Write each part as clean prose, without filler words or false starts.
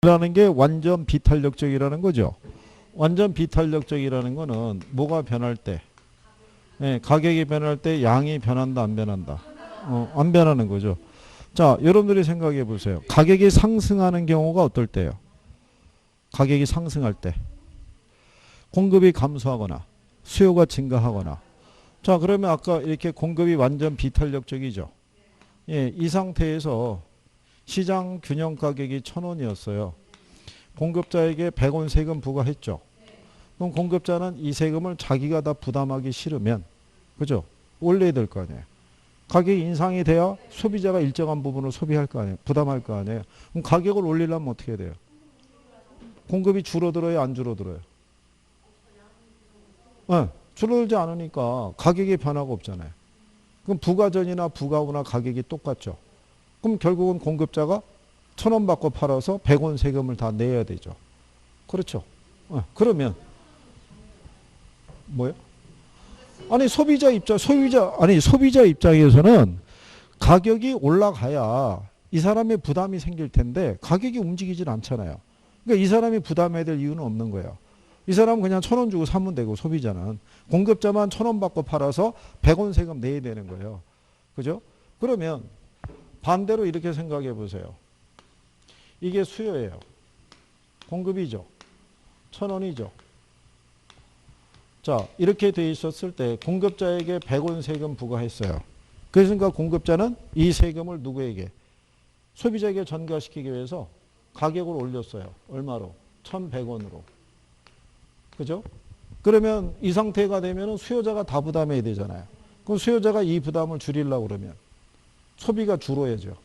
라는 게 완전 비탄력적이라는 거죠. 완전 비탄력적이라는 거는 뭐가 변할 때, 가격이 변할 때 양이 변한다, 안 변한다? 안 변하는 거죠. 자, 여러분들이 생각해 보세요. 가격이 상승하는 경우가 어떨 때요? 가격이 상승할 때. 공급이 감소하거나 수요가 증가하거나. 자, 그러면 아까 이렇게 공급이 완전 비탄력적이죠. 이 상태에서 시장 균형 가격이 1,000원이었어요. 공급자에게 100원 세금 부과했죠. 그럼 공급자는 이 세금을 자기가 다 부담하기 싫으면, 그죠? 올려야 될 거 아니에요. 가격이 인상이 돼야 소비자가 일정한 부분을 소비할 거 아니에요. 부담할 거 아니에요. 그럼 가격을 올리려면 어떻게 돼요? 공급이 줄어들어요, 안 줄어들어요? 줄어들지 않으니까 가격의 변화가 없잖아요. 그럼 부가전이나 부가후나 가격이 똑같죠. 그럼 결국은 공급자가 1,000원 받고 팔아서 100원 세금을 다 내야 되죠. 그렇죠. 그러면 뭐요? 아니 소비자 입장에서는 가격이 올라가야 이 사람의 부담이 생길 텐데 가격이 움직이질 않잖아요. 그러니까 이 사람이 부담해야 될 이유는 없는 거예요. 이 사람은 그냥 1,000원 주고 사면 되고, 소비자는 공급자만 1,000원 받고 팔아서 100원 세금 내야 되는 거예요. 그죠? 그러면 반대로 이렇게 생각해 보세요. 이게 수요예요. 공급이죠. 1,000원이죠. 자, 이렇게 돼 있었을 때 공급자에게 100원 세금 부과했어요. 그러니까 공급자는 이 세금을 누구에게? 소비자에게 전가시키기 위해서 가격을 올렸어요. 얼마로? 1,100원으로. 그죠? 그러면 이 상태가 되면 수요자가 다 부담해야 되잖아요. 그럼 수요자가 이 부담을 줄이려고 그러면 소비가 줄어야죠.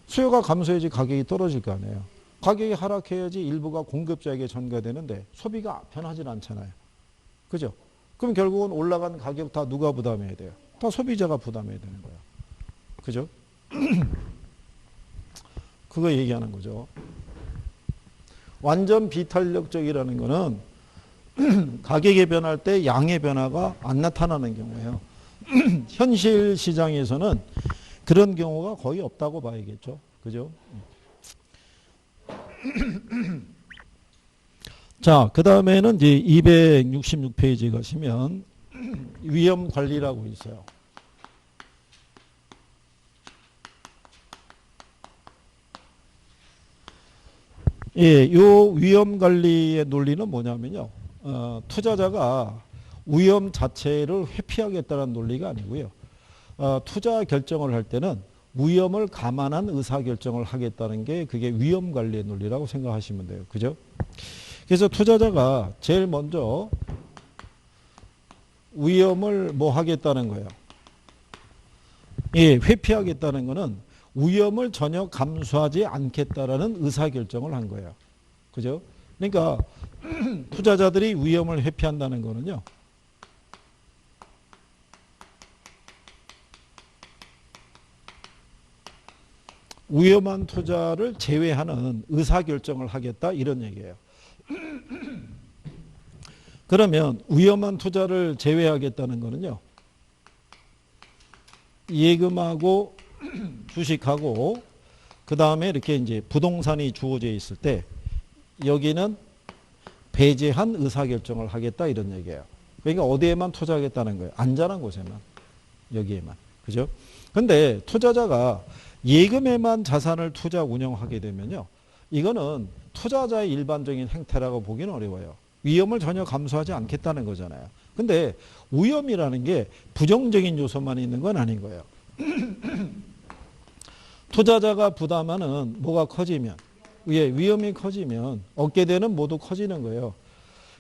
수요가 감소해야지 가격이 떨어질 거 아니에요. 가격이 하락해야지 일부가 공급자에게 전가되는데 소비가 변하지 않잖아요. 그죠? 그럼 결국은 올라간 가격 다 누가 부담해야 돼요? 다 소비자가 부담해야 되는 거예요. 그죠? 그거 얘기하는 거죠. 완전 비탄력적이라는 거는 가격이 변할 때 양의 변화가 안 나타나는 경우예요. 현실 시장에서는 그런 경우가 거의 없다고 봐야겠죠. 그죠? 자, 그 다음에는 이제 266페이지 가시면 위험 관리라고 있어요. 예, 요 위험 관리의 논리는 뭐냐면요. 투자자가 위험 자체를 회피하겠다는 논리가 아니고요. 투자 결정을 할 때는 위험을 감안한 의사결정을 하겠다는 게 그게 위험 관리의 논리라고 생각하시면 돼요. 그죠? 그래서 투자자가 제일 먼저 위험을 뭐 하겠다는 거예요. 예, 회피하겠다는 거는 위험을 전혀 감수하지 않겠다라는 의사결정을 한 거예요. 그죠? 그러니까 투자자들이 위험을 회피한다는 거는요. 위험한 투자를 제외하는 의사결정을 하겠다 이런 얘기예요. 그러면 위험한 투자를 제외하겠다는 거는요. 예금하고 주식하고 그 다음에 이렇게 이제 부동산이 주어져 있을 때 여기는 배제한 의사결정을 하겠다 이런 얘기예요. 그러니까 어디에만 투자하겠다는 거예요. 안전한 곳에만. 여기에만. 그죠? 근데 투자자가 예금에만 자산을 투자 운영하게 되면요. 이거는 투자자의 일반적인 행태라고 보기는 어려워요. 위험을 전혀 감수하지 않겠다는 거잖아요. 근데 위험이라는 게 부정적인 요소만 있는 건 아닌 거예요. 투자자가 부담하는 뭐가 커지면, 위험이 커지면 얻게 되는 모두 커지는 거예요.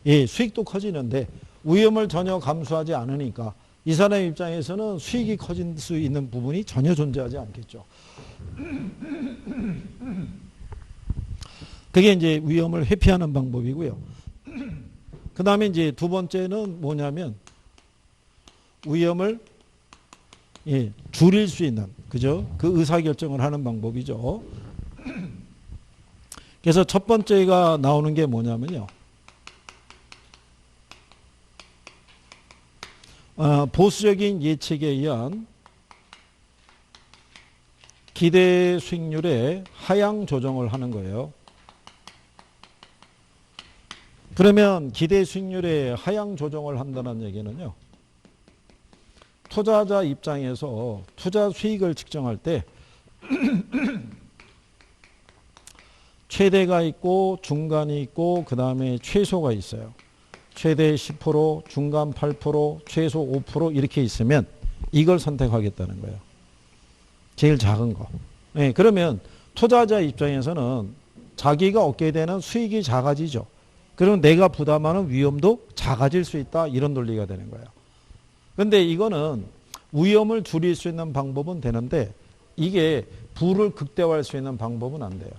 예, 수익도 커지는데 위험을 전혀 감수하지 않으니까 이 사람 입장에서는 수익이 커질 수 있는 부분이 전혀 존재하지 않겠죠. 그게 이제 위험을 회피하는 방법이고요. 그 다음에 이제 두 번째는 뭐냐면 위험을 줄일 수 있는, 그죠? 그 의사결정을 하는 방법이죠. 그래서 첫 번째가 나오는 게 뭐냐면요. 보수적인 예측에 의한 기대 수익률의 하향 조정을 하는 거예요. 그러면 기대 수익률의 하향 조정을 한다는 얘기는요. 투자자 입장에서 투자 수익을 측정할 때 최대가 있고 중간이 있고 그 다음에 최소가 있어요. 최대 10%, 중간 8%, 최소 5% 이렇게 있으면 이걸 선택하겠다는 거예요. 제일 작은 거. 네, 그러면 투자자 입장에서는 자기가 얻게 되는 수익이 작아지죠. 그러면 내가 부담하는 위험도 작아질 수 있다. 이런 논리가 되는 거예요. 근데 이거는 위험을 줄일 수 있는 방법은 되는데 이게 부를 극대화할 수 있는 방법은 안 돼요.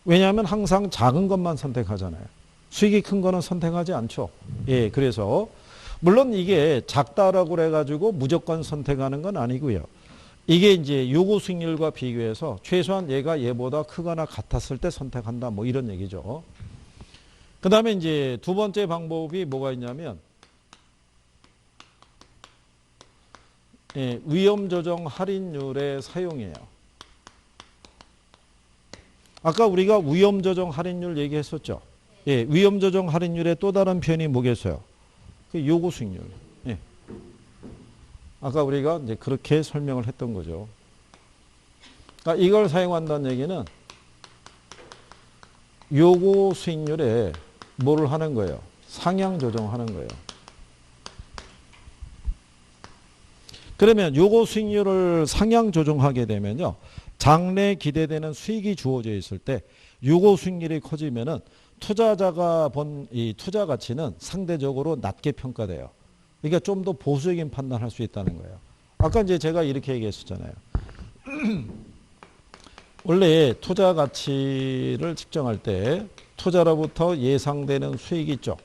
왜냐하면 항상 작은 것만 선택하잖아요. 수익이 큰 거는 선택하지 않죠. 예, 그래서 물론 이게 작다라고 그래가지고 무조건 선택하는 건 아니고요. 이게 이제 요구 수익률과 비교해서 최소한 얘가 얘보다 크거나 같았을 때 선택한다. 뭐 이런 얘기죠. 그 다음에 이제 두 번째 방법이 뭐가 있냐면 예, 위험 조정 할인율의 사용이에요. 아까 우리가 위험 조정 할인율 얘기했었죠. 예, 위험 조정 할인율의 또 다른 표현이 뭐겠어요? 그 요구 수익률. 예. 아까 우리가 이제 그렇게 설명을 했던 거죠. 그러니까 이걸 사용한다는 얘기는 요구 수익률에 뭐를 하는 거예요? 상향 조정하는 거예요. 그러면 요구 수익률을 상향 조정하게 되면요. 장래 기대되는 수익이 주어져 있을 때 요구 수익률이 커지면은 투자자가 본 이 투자 가치는 상대적으로 낮게 평가돼요. 그러니까 좀 더 보수적인 판단할 수 있다는 거예요. 아까 이제 제가 이렇게 얘기했었잖아요. 원래 투자 가치를 측정할 때 투자로부터 예상되는 수익이 있죠.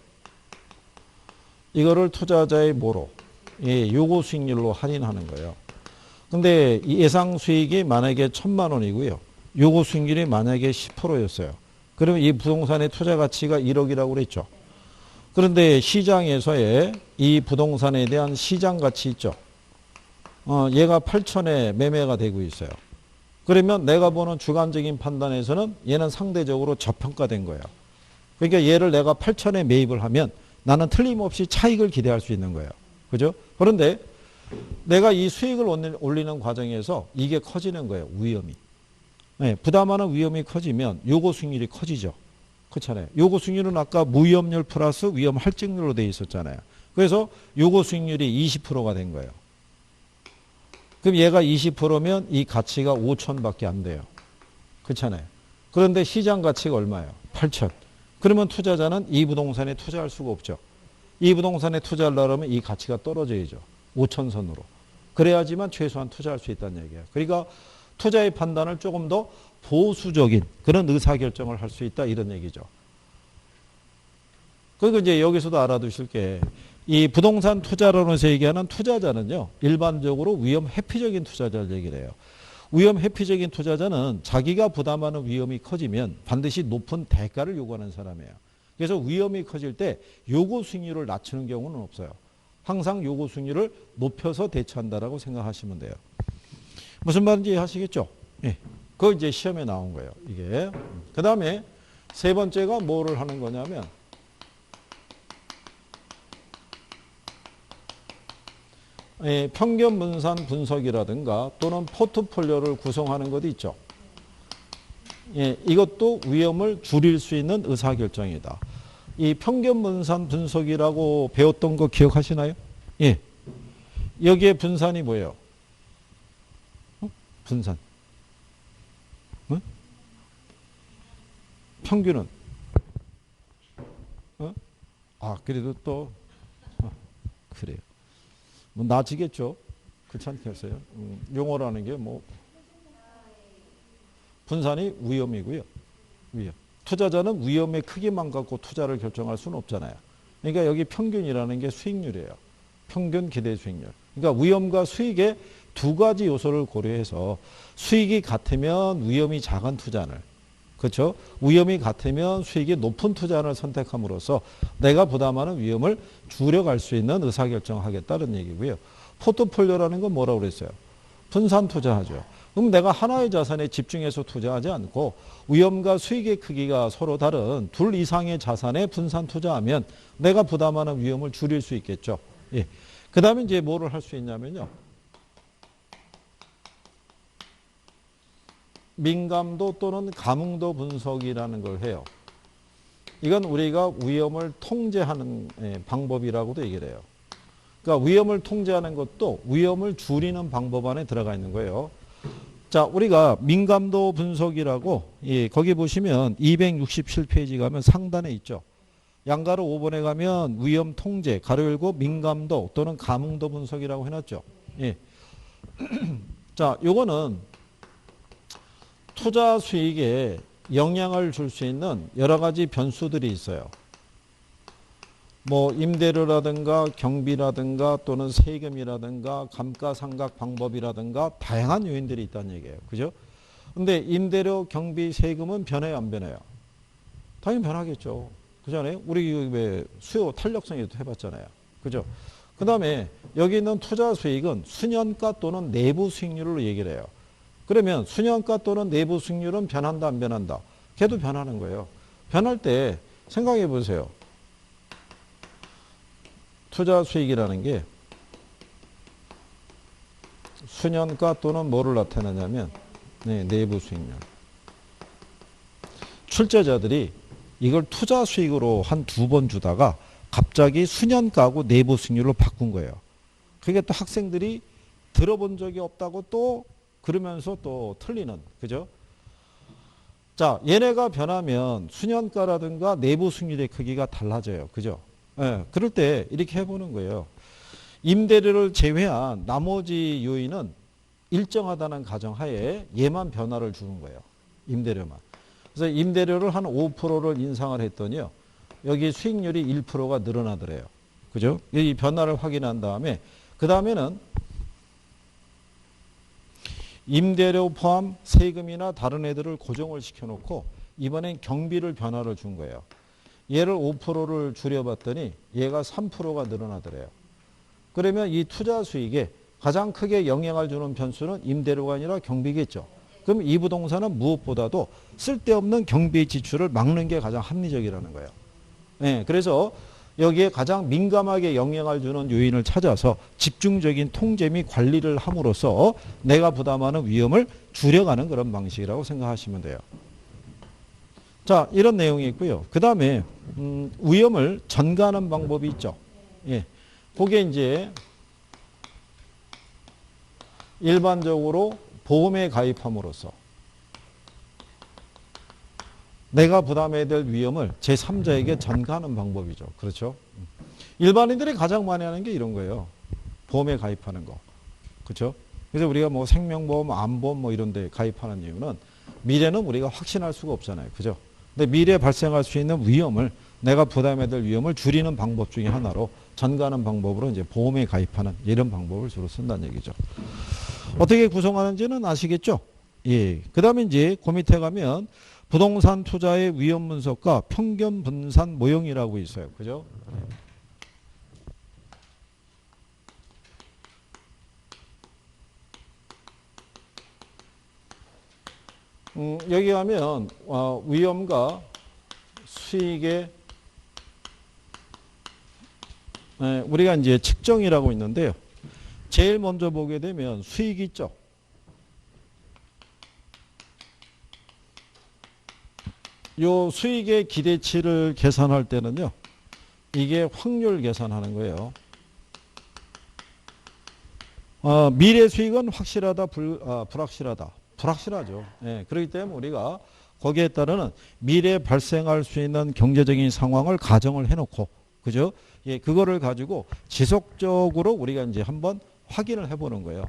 이거를 투자자의 뭐로? 예, 요구 수익률로 할인하는 거예요. 근데 예상 수익이 만약에 1,000만 원이고요. 요구 수익률이 만약에 10%였어요. 그러면 이 부동산의 투자 가치가 1억이라고 그랬죠. 그런데 시장에서의 이 부동산에 대한 시장 가치 있죠. 얘가 8천에 매매가 되고 있어요. 그러면 내가 보는 주관적인 판단에서는 얘는 상대적으로 저평가된 거예요. 그러니까 얘를 내가 8천에 매입을 하면 나는 틀림없이 차익을 기대할 수 있는 거예요. 그죠? 그런데 내가 이 수익을 올리는 과정에서 이게 커지는 거예요. 위험이. 네, 부담하는 위험이 커지면 요구 수익률이 커지죠. 그렇잖아요. 요구 수익률은 아까 무위험률 플러스 위험 할증률로 되어 있었잖아요. 그래서 요구 수익률이 20%가 된 거예요. 그럼 얘가 20%면 이 가치가 5천밖에 안 돼요. 그렇잖아요. 그런데 시장 가치가 얼마예요? 8천. 그러면 투자자는 이 부동산에 투자할 수가 없죠. 이 부동산에 투자하려면 이 가치가 떨어져야죠. 5천 선으로. 그래야지만 최소한 투자할 수 있다는 얘기예요. 그러니까 투자의 판단을 조금 더 보수적인 그런 의사결정을 할 수 있다 이런 얘기죠. 그리고 이제 여기서도 알아두실 게 이 부동산 투자론에서 얘기하는 투자자는요. 일반적으로 위험 회피적인 투자자를 얘기를 해요. 위험 회피적인 투자자는 자기가 부담하는 위험이 커지면 반드시 높은 대가를 요구하는 사람이에요. 그래서 위험이 커질 때 요구 수익률을 낮추는 경우는 없어요. 항상 요구 수익률을 높여서 대처한다라고 생각하시면 돼요. 무슨 말인지 아시겠죠? 예. 그거 이제 시험에 나온 거예요. 이게. 그 다음에 세 번째가 뭐를 하는 거냐면 예, 평균 분산 분석이라든가 또는 포트폴리오를 구성하는 것도 있죠. 예, 이것도 위험을 줄일 수 있는 의사결정이다. 이 평균 분산 분석이라고 배웠던 거 기억하시나요? 예. 여기에 분산이 뭐예요? 분산. 평균은? 그래도 또, 그래요. 뭐, 나지겠죠? 그렇지 않겠어요? 용어라는 게 뭐, 분산이 위험이고요. 위험. 투자자는 위험의 크기만 갖고 투자를 결정할 수는 없잖아요. 그러니까 여기 평균이라는 게 수익률이에요. 평균 기대 수익률. 그러니까 위험과 수익의 두 가지 요소를 고려해서 수익이 같으면 위험이 작은 투자를, 그렇죠? 위험이 같으면 수익이 높은 투자를 선택함으로써 내가 부담하는 위험을 줄여갈 수 있는 의사결정을 하겠다는 얘기고요. 포트폴리오라는 건 뭐라고 그랬어요? 분산 투자하죠. 그럼 내가 하나의 자산에 집중해서 투자하지 않고 위험과 수익의 크기가 서로 다른 둘 이상의 자산에 분산 투자하면 내가 부담하는 위험을 줄일 수 있겠죠. 예. 그 다음에 이제 뭐를 할 수 있냐면요. 민감도 또는 감응도 분석이라는 걸 해요. 이건 우리가 위험을 통제하는 방법이라고도 얘기를 해요. 그러니까 위험을 통제하는 것도 위험을 줄이는 방법 안에 들어가 있는 거예요. 자, 우리가 민감도 분석이라고, 예, 거기 보시면 267페이지 가면 상단에 있죠. 양가로 5번에 가면 위험 통제, 가로 열고 민감도 또는 감응도 분석이라고 해놨죠. 예. 자, 요거는 투자 수익에 영향을 줄 수 있는 여러 가지 변수들이 있어요. 뭐 임대료라든가 경비라든가 또는 세금이라든가 감가상각 방법이라든가 다양한 요인들이 있다는 얘기예요. 그죠? 근데 임대료, 경비, 세금은 변해요, 안 변해요? 당연히 변하겠죠. 그잖아요. 우리 왜 수요 탄력성에도 해봤잖아요. 그죠? 그 다음에 여기 있는 투자 수익은 수년가 또는 내부 수익률로 얘기를 해요. 그러면 수년가 또는 내부 수익률은 변한다, 안 변한다? 걔도 변하는 거예요. 변할 때 생각해 보세요. 투자 수익이라는 게 수년가 또는 뭐를 나타내냐면 내부 수익률. 출제자들이 이걸 투자 수익으로 한 2번 주다가 갑자기 수년가하고 내부 수익률로 바꾼 거예요. 그게 또 학생들이 들어본 적이 없다고 또 그러면서 또 틀리는, 그죠? 자, 얘네가 변하면 수년가라든가 내부 수익률의 크기가 달라져요. 그죠? 예, 그럴 때 이렇게 해보는 거예요. 임대료를 제외한 나머지 요인은 일정하다는 가정하에 얘만 변화를 주는 거예요. 임대료만. 그래서 임대료를 한 5%를 인상을 했더니요. 여기 수익률이 1%가 늘어나더래요. 그죠? 이 변화를 확인한 다음에 그 다음에는 임대료 포함 세금이나 다른 애들을 고정을 시켜놓고 이번엔 경비를 변화를 준 거예요. 얘를 5%를 줄여봤더니 얘가 3%가 늘어나더래요. 그러면 이 투자 수익에 가장 크게 영향을 주는 변수는 임대료가 아니라 경비겠죠. 그럼 이 부동산은 무엇보다도 쓸데없는 경비 지출을 막는 게 가장 합리적이라는 거예요. 네, 그래서 여기에 가장 민감하게 영향을 주는 요인을 찾아서 집중적인 통제 및 관리를 함으로써 내가 부담하는 위험을 줄여가는 그런 방식이라고 생각하시면 돼요. 자, 이런 내용이 있고요. 그 다음에 위험을 전가하는 방법이 있죠. 예, 그게 이제 일반적으로 보험에 가입함으로써 내가 부담해야 될 위험을 제3자에게 전가하는 방법이죠. 그렇죠? 일반인들이 가장 많이 하는 게 이런 거예요. 보험에 가입하는 거. 그렇죠? 그래서 우리가 뭐 생명보험, 암보험 뭐 이런 데 가입하는 이유는 미래는 우리가 확신할 수가 없잖아요. 그죠? 근데 미래에 발생할 수 있는 위험을 내가 부담해야 될 위험을 줄이는 방법 중에 하나로 전가하는 방법으로 이제 보험에 가입하는 이런 방법을 주로 쓴다는 얘기죠. 어떻게 구성하는지는 아시겠죠? 예. 그 다음에 이제 그 밑에 가면 부동산 투자의 위험 분석과 평균 분산 모형이라고 있어요. 그죠? 여기 가면 위험과 수익의 우리가 이제 측정이라고 있는데요. 제일 먼저 보게 되면 수익이 있죠. 요 수익의 기대치를 계산할 때는요. 이게 확률 계산하는 거예요. 미래 수익은 확실하다, 불확실하다. 불확실하죠. 예, 그렇기 때문에 우리가 거기에 따르는 미래에 발생할 수 있는 경제적인 상황을 가정을 해놓고, 그죠? 예, 그거를 가지고 지속적으로 우리가 이제 한번 확인을 해보는 거예요.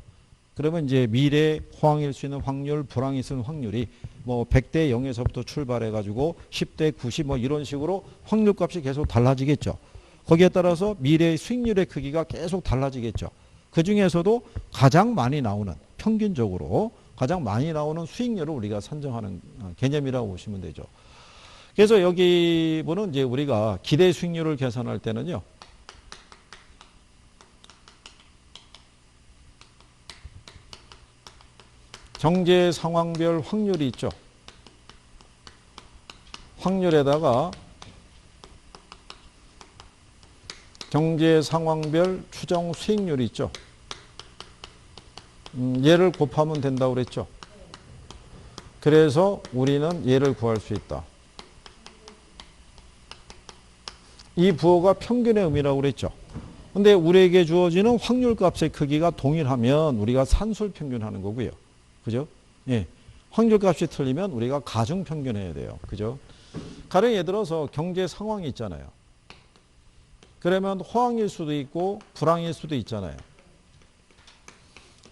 그러면 이제 미래 호황일 수 있는 확률, 불황일 수 있는 확률이 뭐 100대 0에서부터 출발해가지고 10대 90 뭐 이런 식으로 확률 값이 계속 달라지겠죠. 거기에 따라서 미래의 수익률의 크기가 계속 달라지겠죠. 그 중에서도 가장 많이 나오는, 평균적으로 가장 많이 나오는 수익률을 우리가 산정하는 개념이라고 보시면 되죠. 그래서 여기 보는 이제 우리가 기대 수익률을 계산할 때는요. 경제 상황별 확률이 있죠. 확률에다가 경제 상황별 추정 수익률이 있죠. 얘를 곱하면 된다고 그랬죠. 그래서 우리는 얘를 구할 수 있다. 이 부호가 평균의 의미라고 그랬죠. 근데 우리에게 주어지는 확률 값의 크기가 동일하면 우리가 산술 평균하는 거고요. 그죠? 예. 확률 값이 틀리면 우리가 가중 평균해야 돼요. 그죠? 가령 예를 들어서 경제 상황이 있잖아요. 그러면 호황일 수도 있고 불황일 수도 있잖아요.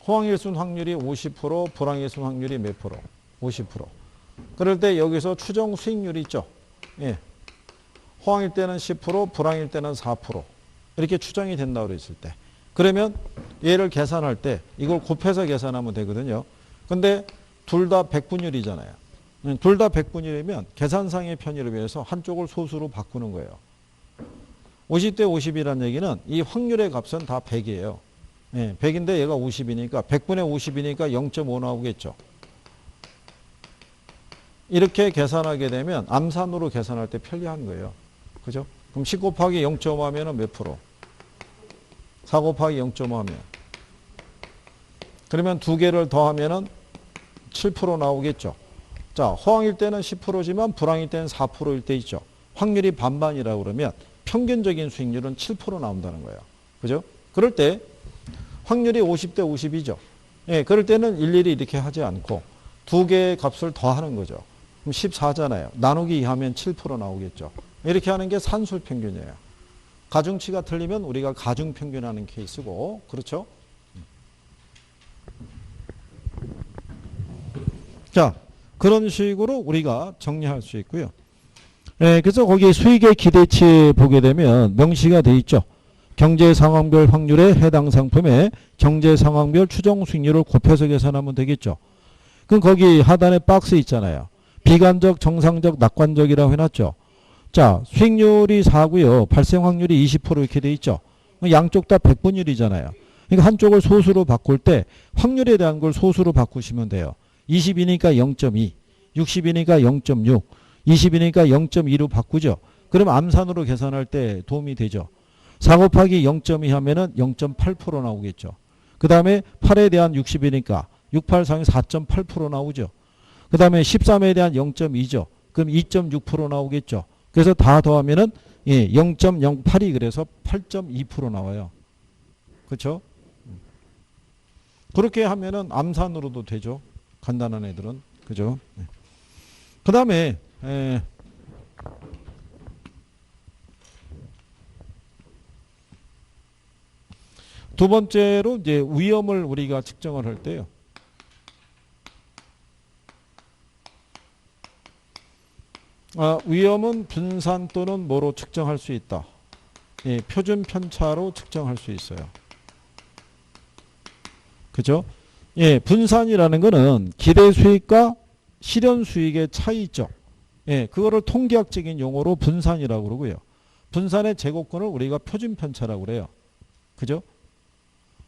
호황일순 확률이 50%, 불황일순 확률이 몇 프로? 50%. 그럴 때 여기서 추정 수익률이 있죠. 예. 호황일 때는 10%, 불황일 때는 4%. 이렇게 추정이 된다고 그랬을 때. 그러면 얘를 계산할 때 이걸 곱해서 계산하면 되거든요. 근데 둘 다 100분율이잖아요. 둘 다 100분율이면 계산상의 편의를 위해서 한쪽을 소수로 바꾸는 거예요. 50대 50이라는 얘기는 이 확률의 값은 다 100이에요. 예, 100인데 얘가 50이니까 100분의 50이니까 0.5 나오겠죠. 이렇게 계산하게 되면 암산으로 계산할 때 편리한 거예요. 그죠? 그럼 10 곱하기 0.5 하면 몇 프로? 4 곱하기 0.5 하면. 그러면 두 개를 더하면 7% 나오겠죠. 자, 호황일 때는 10%지만 불황일 때는 4%일 때 있죠. 확률이 반반이라고 그러면 평균적인 수익률은 7% 나온다는 거예요. 그죠? 그럴 때 확률이 50대 50이죠. 예, 그럴 때는 일일이 이렇게 하지 않고 두 개의 값을 더하는 거죠. 그럼 14잖아요. 나누기 2하면 7% 나오겠죠. 이렇게 하는 게 산술 평균이에요. 가중치가 틀리면 우리가 가중 평균하는 케이스고, 그렇죠? 자, 그런 식으로 우리가 정리할 수 있고요. 예, 그래서 거기 수익의 기대치에 보게 되면 명시가 돼 있죠. 경제 상황별 확률에 해당 상품의 경제 상황별 추정 수익률을 곱해서 계산하면 되겠죠. 그럼 거기 하단에 박스 있잖아요. 비관적, 정상적, 낙관적이라고 해놨죠. 자, 수익률이 4고요. 발생 확률이 20% 이렇게 돼 있죠. 양쪽 다 100분율이잖아요. 그러니까 한쪽을 소수로 바꿀 때 확률에 대한 걸 소수로 바꾸시면 돼요. 20이니까 0.2, 60이니까 0.6, 20이니까 0.2로 바꾸죠. 그럼 암산으로 계산할 때 도움이 되죠. 4 곱하기 0.2 하면은 0.8% 나오겠죠. 그 다음에 8에 대한 60이니까 6, 8, 4이 4.8% 나오죠. 그 다음에 13에 대한 0.2죠. 그럼 2.6% 나오겠죠. 그래서 다 더하면은 0.08이 그래서 8.2% 나와요. 그렇죠? 그렇게 하면은 암산으로도 되죠. 간단한 애들은. 그죠? 그 다음에 두 번째로 이제 위험을 우리가 측정을 할 때요. 위험은 분산 또는 뭐로 측정할 수 있다. 예, 표준 편차로 측정할 수 있어요. 그죠? 예, 분산이라는 거는 기대 수익과 실현 수익의 차이 있죠. 예, 그거를 통계학적인 용어로 분산이라고 그러고요. 분산의 제곱근을 우리가 표준 편차라고 그래요. 그죠?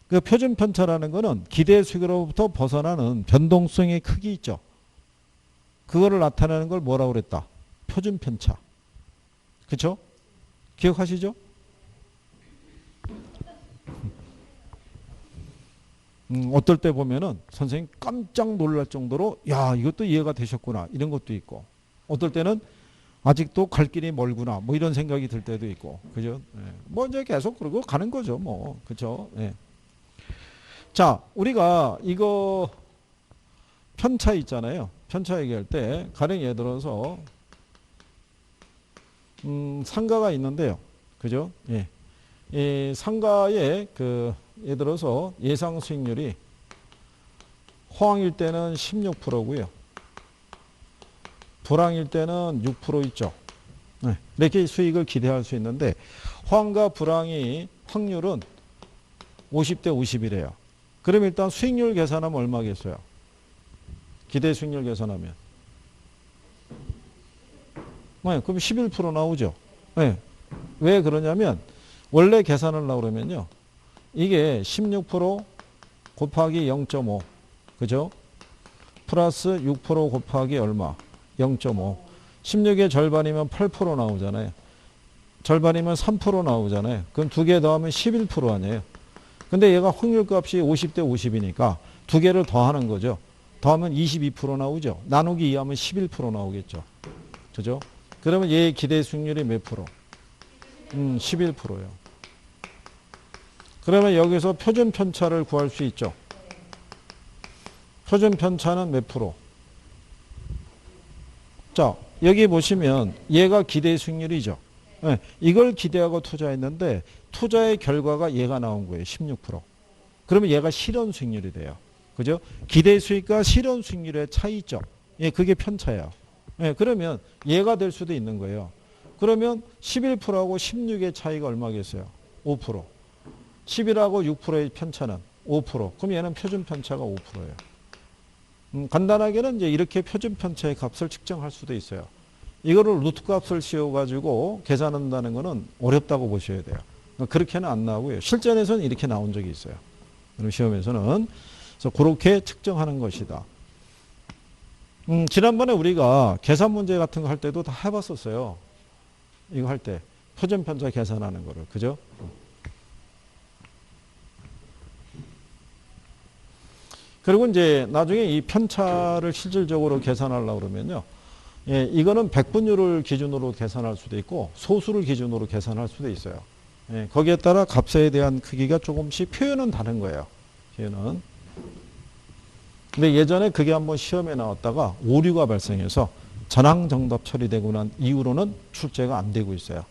그 표준 편차라는 거는 기대 수익으로부터 벗어나는 변동성의 크기 있죠. 그거를 나타내는 걸 뭐라고 그랬다? 표준 편차. 그렇죠? 기억하시죠? 어떨 때 보면은 선생님 깜짝 놀랄 정도로 야, 이것도 이해가 되셨구나 이런 것도 있고, 어떨 때는 아직도 갈 길이 멀구나 뭐 이런 생각이 들 때도 있고, 그죠? 예. 뭐 이제 계속 그러고 가는 거죠, 뭐. 그렇죠? 예. 자, 우리가 이거 편차 있잖아요. 편차 얘기할 때 가령 예를 들어서 상가가 있는데요. 그죠? 예. 이 상가의 예를 들어서 예상 수익률이 호황일 때는 16%고요. 불황일 때는 6% 있죠. 네. 이렇게 수익을 기대할 수 있는데 호황과 불황이 확률은 50대 50이래요. 그럼 일단 수익률 계산하면 얼마겠어요? 기대 수익률 계산하면. 네, 그럼 11% 나오죠. 네. 왜 그러냐면 원래 계산을 하려고 그러면요. 이게 16% 곱하기 0.5. 그죠? 플러스 6% 곱하기 얼마? 0.5. 16의 절반이면 8% 나오잖아요. 절반이면 3% 나오잖아요. 그럼 두 개 더하면 11% 아니에요. 근데 얘가 확률값이 50대 50이니까 두 개를 더하는 거죠. 더하면 22% 나오죠. 나누기 2하면 11% 나오겠죠. 그죠? 그러면 얘의 기대 수익률이 몇 프로? 11%예요. 그러면 여기서 표준 편차를 구할 수 있죠. 표준 편차는 몇 프로? 자, 여기 보시면 얘가 기대 수익률이죠. 네, 이걸 기대하고 투자했는데 투자의 결과가 얘가 나온 거예요. 16%. 그러면 얘가 실현 수익률이 돼요. 그죠? 기대 수익과 실현 수익률의 차이 있죠. 예, 그게 편차예요. 예, 그러면 얘가 될 수도 있는 거예요. 그러면 11%하고 16의 차이가 얼마겠어요? 5%. 11하고 6%의 편차는 5%. 그럼 얘는 표준 편차가 5%예요. 간단하게는 이제 이렇게 표준 편차의 값을 측정할 수도 있어요. 이거를 루트 값을 씌워가지고 계산한다는 거는 어렵다고 보셔야 돼요. 그렇게는 안 나오고요. 실전에서는 이렇게 나온 적이 있어요. 시험에서는. 그래서 그렇게 측정하는 것이다. 지난번에 우리가 계산 문제 같은 거 할 때도 다 해봤었어요. 이거 할 때. 표준 편차 계산하는 거를. 그죠? 그리고 이제 나중에 이 편차를 실질적으로 계산하려고 그러면요. 예, 이거는 백분율을 기준으로 계산할 수도 있고 소수를 기준으로 계산할 수도 있어요. 예, 거기에 따라 값에 대한 크기가 조금씩 표현은 다른 거예요. 표현은. 근데 예전에 그게 한번 시험에 나왔다가 오류가 발생해서 전항 정답 처리되고 난 이후로는 출제가 안 되고 있어요.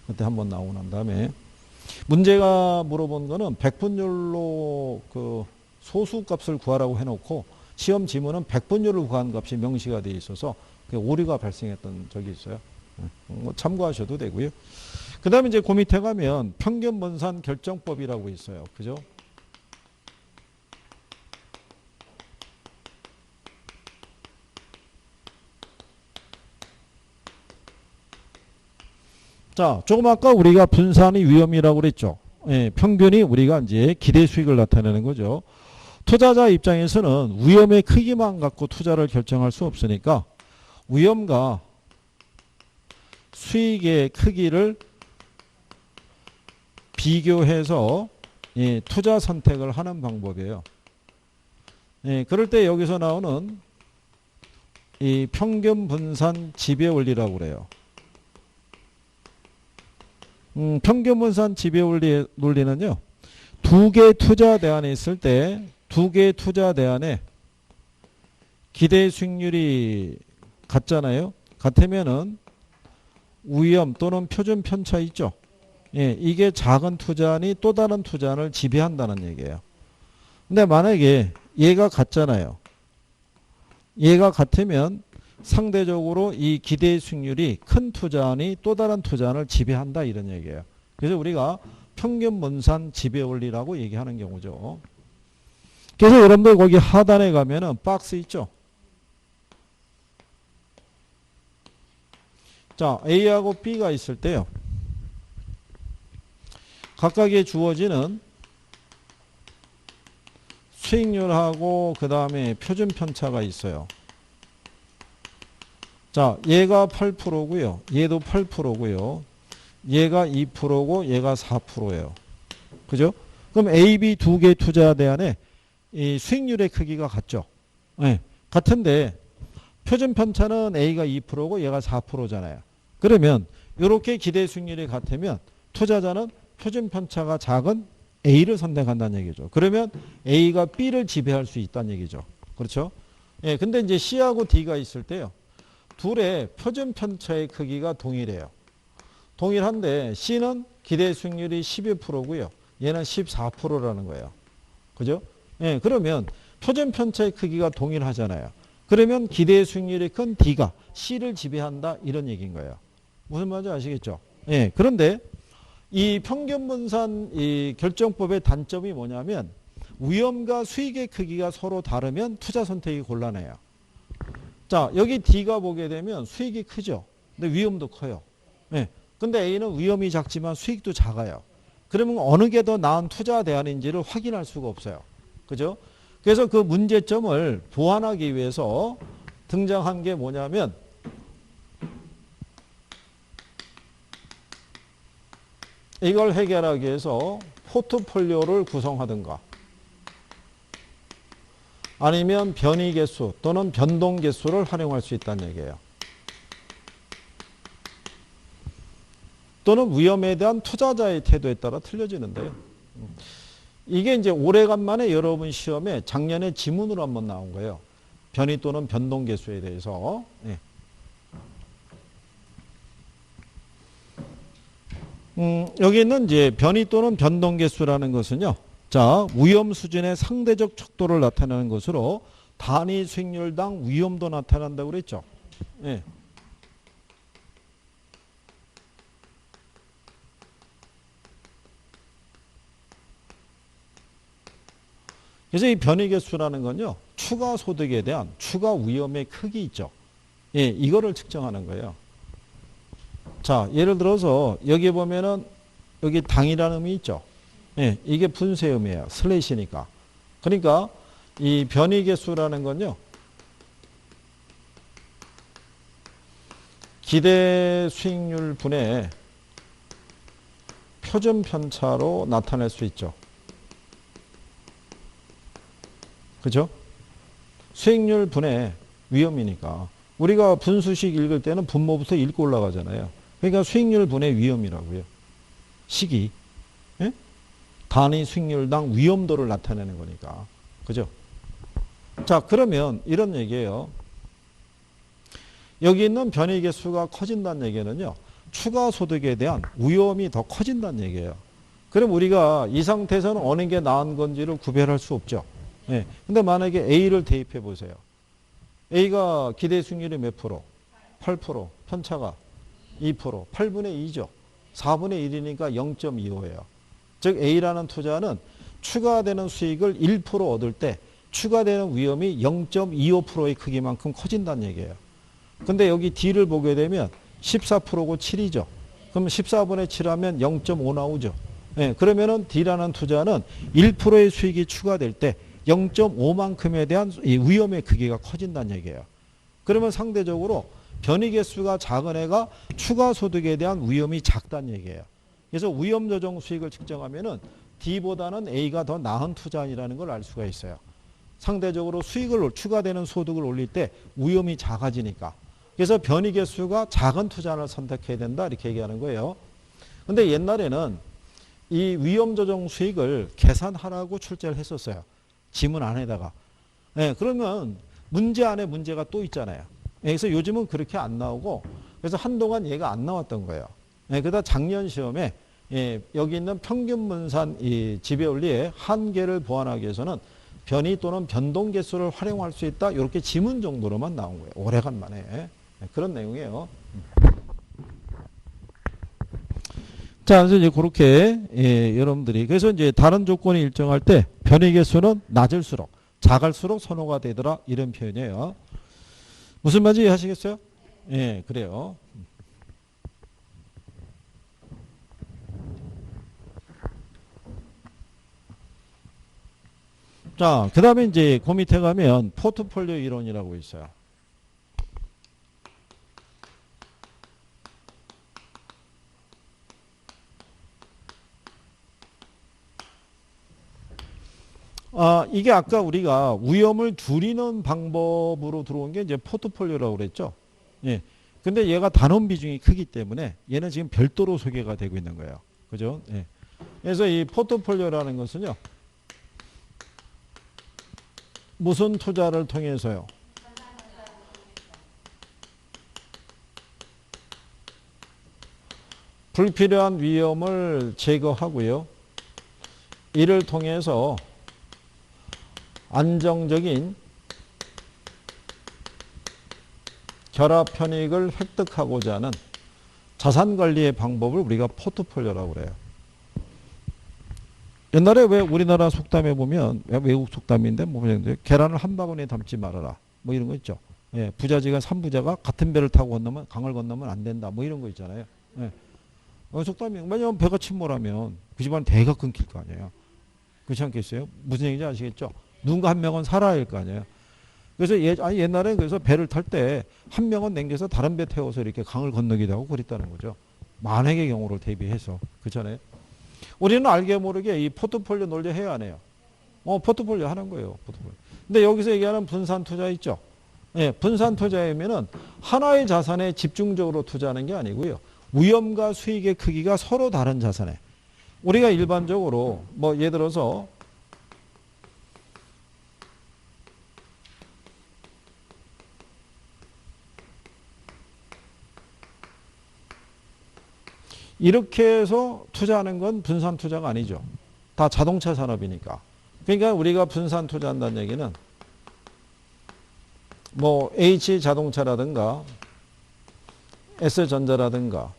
그때 한번 나오고 난 다음에 문제가 물어본 거는 백분율로 그 소수 값을 구하라고 해놓고 시험 지문은 백분율을 구한 값이 명시가 되어 있어서 오류가 발생했던 적이 있어요. 뭐 참고하셔도 되고요. 그 다음에 이제 그 밑에 가면 평균 분산 결정법이라고 있어요. 그죠? 자, 조금 아까 우리가 분산이 위험이라고 그랬죠. 예, 평균이 우리가 이제 기대 수익을 나타내는 거죠. 투자자 입장에서는 위험의 크기만 갖고 투자를 결정할 수 없으니까 위험과 수익의 크기를 비교해서 예, 투자 선택을 하는 방법이에요. 예, 그럴 때 여기서 나오는 이 평균 분산 지배 원리라고 그래요. 평균 분산 지배 논리는요. 두 개 투자 대안이 있을 때 두 개 투자 대안에 기대 수익률이 같잖아요. 같으면은 위험 또는 표준 편차 있죠. 예, 이게 작은 투자안이 또 다른 투자안을 지배한다는 얘기예요. 근데 만약에 얘가 같잖아요. 얘가 같으면 상대적으로 이 기대 수익률이 큰 투자안이 또 다른 투자안을 지배한다 이런 얘기예요. 그래서 우리가 평균 분산 지배 원리라고 얘기하는 경우죠. 그래서 여러분들 거기 하단에 가면은 박스 있죠. 자, A하고 B가 있을 때요. 각각에 주어지는 수익률하고 그 다음에 표준 편차가 있어요. 자, 얘가 8%고요. 얘도 8%고요. 얘가 2%고 얘가 4%예요. 그죠? 그럼 A, B 두 개 투자 대안에 이 수익률의 크기가 같죠. 네, 같은데 표준 편차는 A가 2%고 얘가 4%잖아요. 그러면 이렇게 기대 수익률이 같으면 투자자는 표준 편차가 작은 A를 선택한다는 얘기죠. 그러면 A가 B를 지배할 수 있다는 얘기죠. 그렇죠? 예, 근데 이제 C하고 D가 있을 때요. 둘의 표준 편차의 크기가 동일해요. 동일한데 C는 기대 수익률이 12%고요. 얘는 14%라는 거예요. 그죠? 예, 그러면 표준 편차의 크기가 동일하잖아요. 그러면 기대 수익률이 큰 D가 C를 지배한다 이런 얘기인 거예요. 무슨 말인지 아시겠죠? 예, 그런데 이 평균 분산 이 결정법의 단점이 뭐냐면 위험과 수익의 크기가 서로 다르면 투자 선택이 곤란해요. 자, 여기 D가 보게 되면 수익이 크죠. 근데 위험도 커요. 예. 근데 A는 위험이 작지만 수익도 작아요. 그러면 어느 게 더 나은 투자 대안인지를 확인할 수가 없어요. 그죠? 그래서 그 문제점을 보완하기 위해서 등장한 게 뭐냐면 이걸 해결하기 위해서 포트폴리오를 구성하든가 아니면 변이개수 또는 변동개수를 활용할 수 있다는 얘기예요. 또는 위험에 대한 투자자의 태도에 따라 틀려지는데요. 이게 이제 오래간만에 여러분 시험에 작년에 지문으로 한번 나온 거예요. 변이 또는 변동개수에 대해서. 예. 여기 있는 이제 변이 또는 변동개수라는 것은요. 자, 위험 수준의 상대적 척도를 나타내는 것으로 단위 수익률당 위험도 나타난다고 그랬죠. 예. 그래서 이 변이개수라는 건요. 추가 소득에 대한 추가 위험의 크기 있죠. 예, 이거를 측정하는 거예요. 자, 예를 들어서 여기 보면은 여기 당이라는 음이 있죠. 예, 이게 분쇄음이에요. 슬래시니까. 그러니까 이 변이개수라는 건요. 기대 수익률 분의 표준 편차로 나타낼 수 있죠. 그죠? 수익률 분의 위험이니까. 우리가 분수식 읽을 때는 분모부터 읽고 올라가잖아요. 그러니까 수익률 분의 위험이라고요. 식이. 예? 단위 수익률당 위험도를 나타내는 거니까. 그죠? 자, 그러면 이런 얘기예요. 여기 있는 변이개수가 커진다는 얘기는요. 추가 소득에 대한 위험이 더 커진다는 얘기예요. 그럼 우리가 이 상태에서는 어느 게 나은 건지를 구별할 수 없죠. 예. 근데 만약에 A를 대입해 보세요. A가 기대 수익률이 몇 프로? 8%. 편차가 2%. 8분의 2죠. 4분의 1이니까 0.25예요. 즉 A라는 투자는 추가되는 수익을 1% 얻을 때 추가되는 위험이 0.25%의 크기만큼 커진다는 얘기예요. 근데 여기 D를 보게 되면 14%고 7이죠. 그럼 14분의 7하면 0.5 나오죠. 예, 그러면은 D라는 투자는 1%의 수익이 추가될 때 0.5만큼에 대한 이 위험의 크기가 커진다는 얘기예요. 그러면 상대적으로 변이개수가 작은 애가 추가 소득에 대한 위험이 작다는 얘기예요. 그래서 위험 조정 수익을 측정하면은 D보다는 A가 더 나은 투자이라는 걸 알 수가 있어요. 상대적으로 수익을 추가되는 소득을 올릴 때 위험이 작아지니까. 그래서 변이개수가 작은 투자를 선택해야 된다 이렇게 얘기하는 거예요. 근데 옛날에는 이 위험 조정 수익을 계산하라고 출제를 했었어요. 지문 안에다가. 예, 그러면 문제 안에 문제가 또 있잖아요. 예, 그래서 요즘은 그렇게 안 나오고 그래서 한동안 얘가 안 나왔던 거예요. 예, 그러다 작년 시험에 예, 여기 있는 평균 분산 이 지배원리의 한계를 보완하기 위해서는 변이 또는 변동개수를 활용할 수 있다. 이렇게 지문 정도로만 나온 거예요. 오래간만에. 예, 그런 내용이에요. 자, 그래서 이제 그렇게 예, 여러분들이 그래서 이제 다른 조건이 일정할 때 변이 개수는 낮을수록 작을수록 선호가 되더라 이런 표현이에요. 무슨 말인지 이해하시겠어요? 예, 그래요. 자, 그 다음에 이제 그 밑에 가면 포트폴리오 이론이라고 있어요. 아, 이게 아까 우리가 위험을 줄이는 방법으로 들어온 게 이제 포트폴리오라고 그랬죠. 예. 근데 얘가 단원 비중이 크기 때문에 얘는 지금 별도로 소개가 되고 있는 거예요. 그죠? 예. 그래서 이 포트폴리오라는 것은요. 무슨 투자를 통해서요? 불필요한 위험을 제거하고요. 이를 통해서 안정적인 결합 편익을 획득하고자 하는 자산관리의 방법을 우리가 포트폴리오라고 그래요. 옛날에 왜 우리나라 속담에 보면 외국 속담인데 뭐 계란을 한 바구니에 담지 말아라 뭐 이런 거 있죠. 예, 부자지간 3부자가 같은 배를 타고 건너면 강을 건너면 안 된다 뭐 이런 거 있잖아요. 예. 속담이 왜냐하면 배가 침몰하면 그 집안 대가 끊길 거 아니에요. 그렇지 않겠어요? 무슨 얘기인지 아시겠죠? 누군가 한 명은 살아야 할 거 아니에요. 그래서 옛날에 그래서 배를 탈 때 한 명은 남겨서 다른 배 태워서 이렇게 강을 건너기도 하고 그랬다는 거죠. 만약의 경우를 대비해서. 그렇잖아요. 우리는 알게 모르게 이 포트폴리오 논리 해야 안 해요. 포트폴리오 하는 거예요. 포트폴리오. 근데 여기서 얘기하는 분산 투자 있죠. 예, 분산 투자이면은 하나의 자산에 집중적으로 투자하는 게 아니고요. 위험과 수익의 크기가 서로 다른 자산에. 우리가 일반적으로 뭐 예를 들어서 이렇게 해서 투자하는 건 분산 투자가 아니죠. 다 자동차 산업이니까. 그러니까 우리가 분산 투자한다는 얘기는 뭐 H자동차라든가 S전자라든가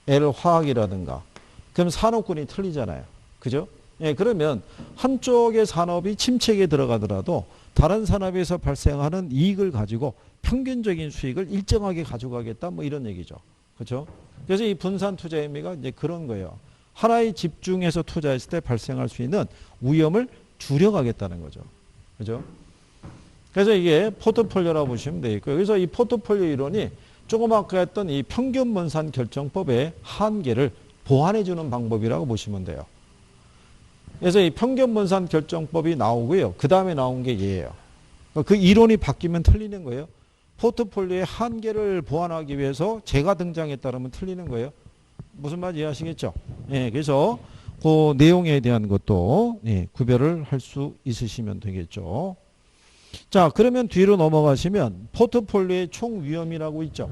L화학이라든가 그럼 산업군이 틀리잖아요. 그죠? 예, 그러면 한쪽의 산업이 침체기에 들어가더라도 다른 산업에서 발생하는 이익을 가지고 평균적인 수익을 일정하게 가져가겠다 뭐 이런 얘기죠. 그렇죠? 그래서 이 분산 투자의 의미가 이제 그런 거예요. 하나에 집중해서 투자했을 때 발생할 수 있는 위험을 줄여가겠다는 거죠. 그죠? 그래서 이게 포트폴리오라고 보시면 되겠고요. 그래서 이 포트폴리오 이론이 조금 아까 했던 이 평균 분산 결정법의 한계를 보완해주는 방법이라고 보시면 돼요. 그래서 이 평균 분산 결정법이 나오고요. 그 다음에 나온 게 얘예요. 그 이론이 바뀌면 틀리는 거예요. 포트폴리오의 한계를 보완하기 위해서 제가 등장했다 그러면 틀리는 거예요. 무슨 말인지 이해하시겠죠? 예, 그래서 그 내용에 대한 것도 예, 구별을 할 수 있으시면 되겠죠. 자, 그러면 뒤로 넘어가시면 포트폴리오의 총 위험이라고 있죠.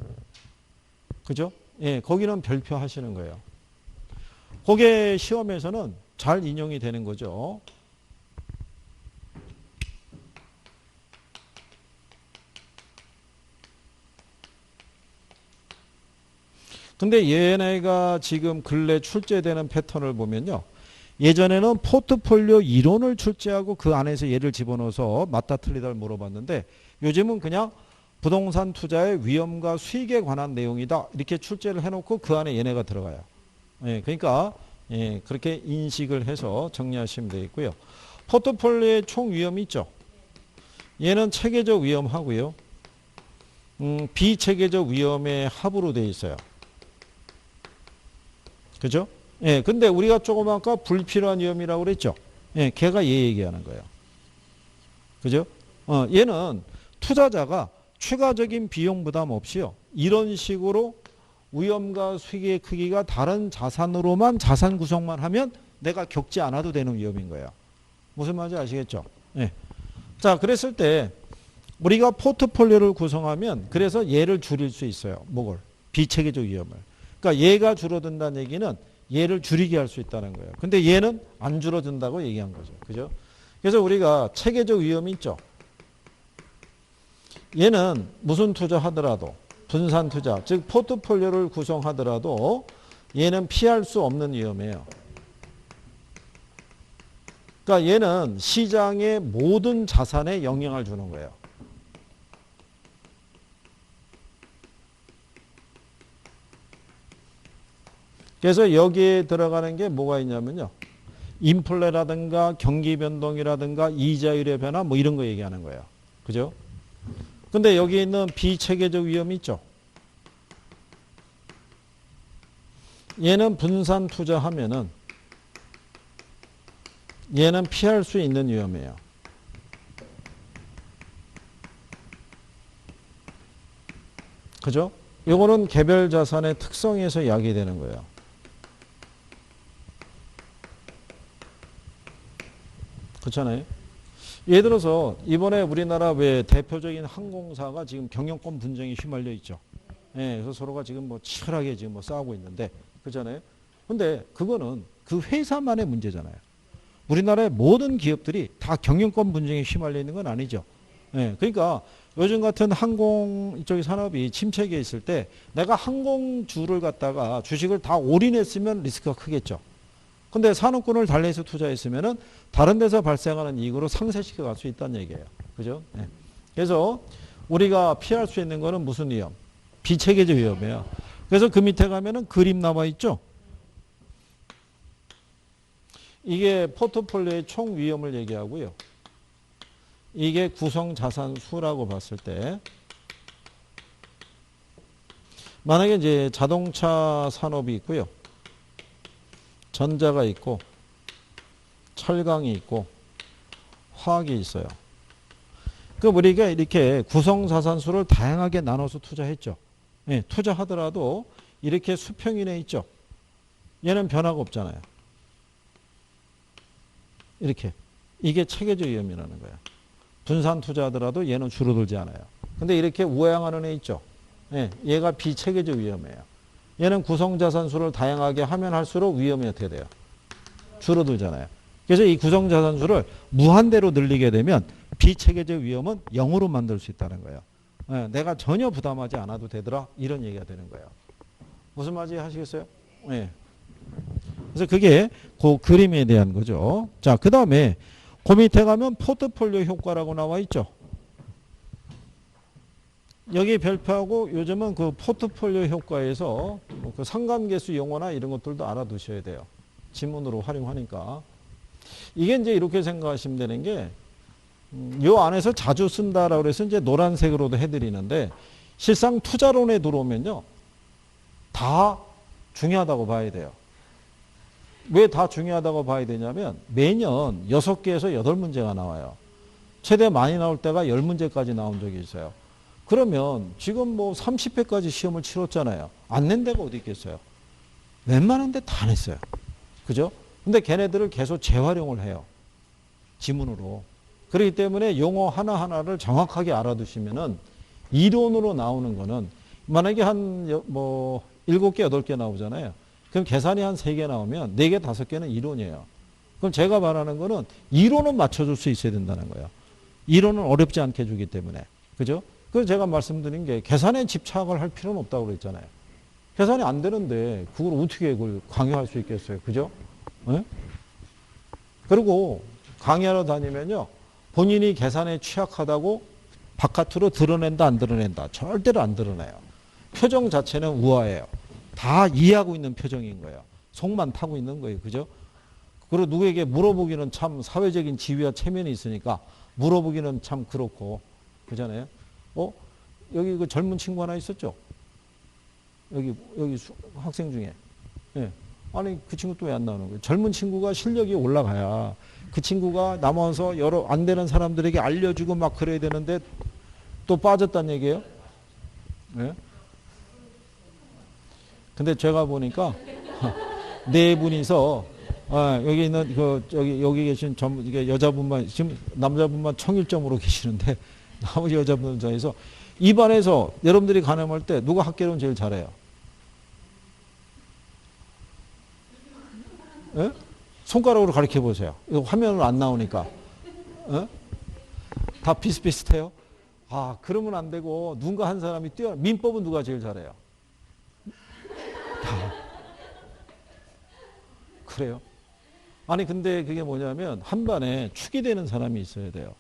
그죠? 예, 거기는 별표 하시는 거예요. 그게 시험에서는 잘 인용이 되는 거죠. 근데 얘네가 지금 근래 출제되는 패턴을 보면요. 예전에는 포트폴리오 이론을 출제하고 그 안에서 얘를 집어넣어서 맞다 틀리다를 물어봤는데 요즘은 그냥 부동산 투자의 위험과 수익에 관한 내용이다. 이렇게 출제를 해놓고 그 안에 얘네가 들어가요. 예, 그러니까 예, 그렇게 인식을 해서 정리하시면 되겠고요. 포트폴리오의 총 위험이 있죠. 얘는 체계적 위험하고요. 비체계적 위험의 합으로 되어 있어요. 그죠? 예, 근데 우리가 조금 아까 불필요한 위험이라고 그랬죠? 예, 걔가 얘 얘기하는 거예요. 그죠? 얘는 투자자가 추가적인 비용 부담 없이요. 이런 식으로 위험과 수익의 크기가 다른 자산으로만 자산 구성만 하면 내가 겪지 않아도 되는 위험인 거예요. 무슨 말인지 아시겠죠? 예. 자, 그랬을 때 우리가 포트폴리오를 구성하면 그래서 얘를 줄일 수 있어요. 뭐를? 비체계적 위험을. 그러니까 얘가 줄어든다는 얘기는 얘를 줄이게 할 수 있다는 거예요. 근데 얘는 안 줄어든다고 얘기한 거죠. 그죠? 그래서 우리가 체계적 위험이 있죠. 얘는 무슨 투자하더라도 분산 투자, 즉 포트폴리오를 구성하더라도 얘는 피할 수 없는 위험이에요. 그러니까 얘는 시장의 모든 자산에 영향을 주는 거예요. 그래서 여기에 들어가는 게 뭐가 있냐면요. 인플레라든가 경기 변동이라든가 이자율의 변화 뭐 이런 거 얘기하는 거예요. 그죠? 근데 여기 있는 비체계적 위험이 있죠. 얘는 분산 투자하면은 얘는 피할 수 있는 위험이에요. 그죠? 요거는 개별 자산의 특성에서 이야기되는 거예요. 그렇잖아요. 예를 들어서 이번에 우리나라 왜 대표적인 항공사가 지금 경영권 분쟁에 휘말려 있죠. 예, 그래서 서로가 지금 뭐 치열하게 지금 뭐 싸우고 있는데, 그렇잖아요. 근데 그거는 그 회사만의 문제잖아요. 우리나라의 모든 기업들이 다 경영권 분쟁에 휘말려 있는 건 아니죠. 예, 그러니까 요즘 같은 항공 이쪽의 산업이 침체기에 있을 때 내가 항공주를 갖다가 주식을 다 올인했으면 리스크가 크겠죠. 근데 산업군을 달리해서 투자했으면은 다른 데서 발생하는 이익으로 상쇄시켜 갈 수 있다는 얘기예요. 그죠? 네. 그래서 우리가 피할 수 있는 거는 무슨 위험? 비체계적 위험이에요. 그래서 그 밑에 가면은 그림 나와 있죠? 이게 포트폴리오의 총 위험을 얘기하고요. 이게 구성자산수라고 봤을 때 만약에 이제 자동차 산업이 있고요. 전자가 있고 철강이 있고 화학이 있어요. 그 우리가 이렇게 구성자산수를 다양하게 나눠서 투자했죠. 예, 투자하더라도 이렇게 수평이네 있죠. 얘는 변화가 없잖아요. 이렇게. 이게 체계적 위험이라는 거예요. 분산 투자하더라도 얘는 줄어들지 않아요. 근데 이렇게 우양하는 애 있죠. 예, 얘가 비체계적 위험이에요. 얘는 구성자산수를 다양하게 하면 할수록 위험이 어떻게 돼요? 줄어들잖아요. 그래서 이 구성자산수를 무한대로 늘리게 되면 비체계적 위험은 0으로 만들 수 있다는 거예요. 예, 내가 전혀 부담하지 않아도 되더라. 이런 얘기가 되는 거예요. 무슨 말인지 하시겠어요? 예. 그래서 그게 그 그림에 대한 거죠. 자, 그 다음에 그 밑에 가면 포트폴리오 효과라고 나와 있죠. 여기 별표하고 요즘은 그 포트폴리오 효과에서 그 상감계수 용어나 이런 것들도 알아두셔야 돼요. 지문으로 활용하니까. 이게 이제 이렇게 생각하시면 되는 게, 요 안에서 자주 쓴다라고 해서 이제 노란색으로도 해드리는데, 실상 투자론에 들어오면요, 다 중요하다고 봐야 돼요. 왜 다 중요하다고 봐야 되냐면, 매년 6개에서 8문제가 나와요. 최대 많이 나올 때가 10문제까지 나온 적이 있어요. 그러면 지금 뭐 30회까지 시험을 치렀잖아요. 안 낸 데가 어디 있겠어요? 웬만한 데 다 냈어요. 그죠? 근데 걔네들을 계속 재활용을 해요. 지문으로. 그렇기 때문에 용어 하나하나를 정확하게 알아두시면은 이론으로 나오는 거는 만약에 한 뭐 7개, 8개 나오잖아요. 그럼 계산이 한 3개 나오면 4개, 5개는 이론이에요. 그럼 제가 말하는 거는 이론은 맞춰줄 수 있어야 된다는 거예요. 이론은 어렵지 않게 주기 때문에. 그죠? 그래서 제가 말씀드린 게 계산에 집착을 할 필요는 없다고 그랬잖아요. 계산이 안 되는데 그걸 어떻게 그걸 강요할 수 있겠어요. 그죠? 네? 그리고 강의하러 다니면요. 본인이 계산에 취약하다고 바깥으로 드러낸다 안 드러낸다. 절대로 안 드러내요. 표정 자체는 우아해요. 다 이해하고 있는 표정인 거예요. 속만 타고 있는 거예요. 그죠? 그리고 누구에게 물어보기는 참 사회적인 지위와 체면이 있으니까 물어보기는 참 그렇고. 그잖아요. 여기 그 젊은 친구 하나 있었죠? 여기 학생 중에. 예. 아니, 그 친구 또 왜 안 나오는 거예요? 젊은 친구가 실력이 올라가야 그 친구가 남아서 여러 안 되는 사람들에게 알려주고 막 그래야 되는데 또 빠졌다는 얘기예요? 예? 근데 제가 보니까 네 분이서 여기 있는 여기 계신 이게 여자분만 지금 남자분만 청일점으로 계시는데 나머지 여자분들 중에서 입안에서 여러분들이 가늠할 때 누가 학개론 제일 잘해요? 예? 손가락으로 가르쳐 보세요. 이거 화면으로 안 나오니까. 예? 다 비슷비슷해요? 아, 그러면 안 되고 누군가 한 사람이 민법은 누가 제일 잘해요? 그래요? 아니 근데 그게 뭐냐면 한 반에 축이 되는 사람이 있어야 돼요.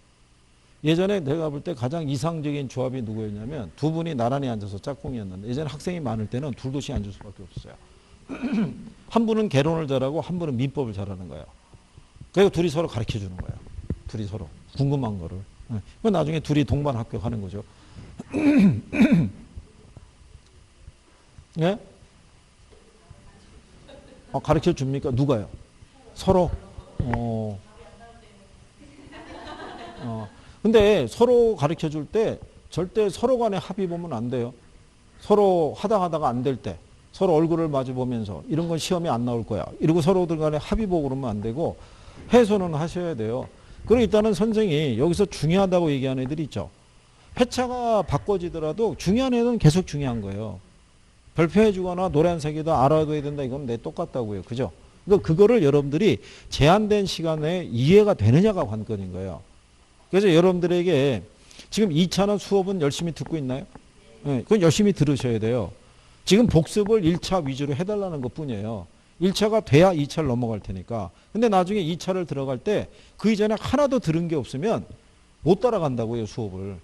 예전에 내가 볼 때 가장 이상적인 조합이 누구였냐면 두 분이 나란히 앉아서 짝꿍이었는데 예전에 학생이 많을 때는 둘둘씩 앉을 수밖에 없었어요. 한 분은 개론을 잘하고 한 분은 민법을 잘하는 거예요. 그리고 둘이 서로 가르쳐 주는 거예요. 둘이 서로 궁금한 거를. 그 나중에 둘이 동반 합격하는 거죠. 예? 가르쳐 줍니까? 누가요? 서로. 근데 서로 가르쳐 줄 때 절대 서로 간에 합의 보면 안 돼요. 서로 하다가 안 될 때 서로 얼굴을 마주 보면서 이런 건 시험에 안 나올 거야. 이러고 서로들 간에 합의 보고 그러면 안 되고 해소는 하셔야 돼요. 그리고 일단은 선생이 여기서 중요하다고 얘기하는 애들이 있죠. 회차가 바꿔지더라도 중요한 애는 계속 중요한 거예요. 별표해 주거나 노란색이다 알아둬야 된다 이건 내 똑같다고요. 그죠? 그러니까 그거를 여러분들이 제한된 시간에 이해가 되느냐가 관건인 거예요. 그래서 여러분들에게 지금 2차는 수업은 열심히 듣고 있나요? 네, 그건 열심히 들으셔야 돼요. 지금 복습을 1차 위주로 해달라는 것 뿐이에요. 1차가 돼야 2차를 넘어갈 테니까. 근데 나중에 2차를 들어갈 때 그 이전에 하나도 들은 게 없으면 못 따라간다고요, 수업을.